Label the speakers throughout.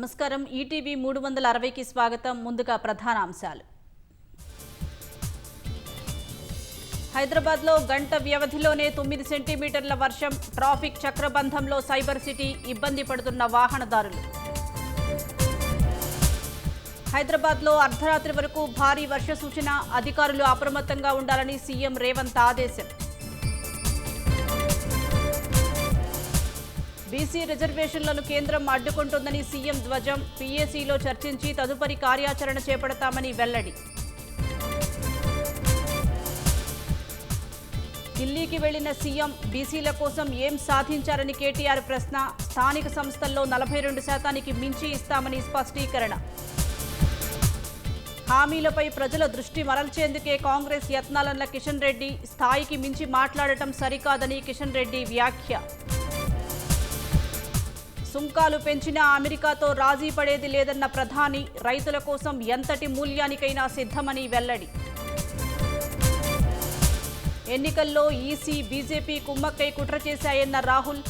Speaker 1: నమస్కారం ఈటీవీ 360కి స్వాగతం. ముందుగా ప్రధాన అంశాలు. హైదరాబాద్లో గంట వ్యవధిలోనే 9 సెంటీమీటర్ల వర్షం. ట్రాఫిక్ చక్రబంధంలో సైబర్ సిటీ, ఇబ్బంది పడుతున్న వాహనదారులు. హైదరాబాద్లో అర్ధరాత్రి వరకు భారీ వర్ష సూచన. అధికారులు అప్రమత్తంగా ఉండాలని సీఎం రేవంత్ ఆదేశం. బీసీ రిజర్వేషన్లను కేంద్రం అడ్డుకుంటోందని సీఎం ధ్వజం. పీఏసీలో చర్చించి తదుపరి కార్యాచరణ చేపడతామని వెల్లడి. ఢిల్లీకి వెళ్లిన సీఎం బీసీల కోసం ఏం సాధించారని కేటీఆర్ ప్రశ్న. స్థానిక సంస్థల్లో 42% మించి ఇస్తామని స్పష్టీకరణ. హామీలపై ప్రజల దృష్టి మరల్చేందుకే కాంగ్రెస్ యత్నాలన్న కిషన్ రెడ్డి. స్థాయికి మించి మాట్లాడటం సరికాదని కిషన్ రెడ్డి వ్యాఖ్య. సుంకాలు పెంచినా అమెరికాతో రాజీ పడేది లేదన్న ప్రధాని. రైతుల కోసం ఎంతటి మూల్యానికైనా సిద్ధమని వెల్లడి. ఎన్నికల్లో ఈసీ, బీజేపీ కుమ్మక్కై కుట్ర చేశాయన్న రాహుల్.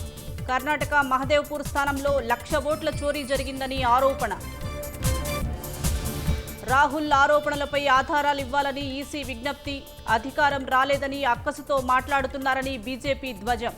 Speaker 1: కర్ణాటక మహదేవ్పూర్ స్థానంలో 1,00,000 ఓట్ల చోరీ జరిగిందని ఆరోపణ. రాహుల్ ఆరోపణలపై ఆధారాలు ఇవ్వాలని ఈసీ విజ్ఞప్తి. అధికారం రాలేదని అక్కసుతో మాట్లాడుతున్నారని బీజేపీ ధ్వజం.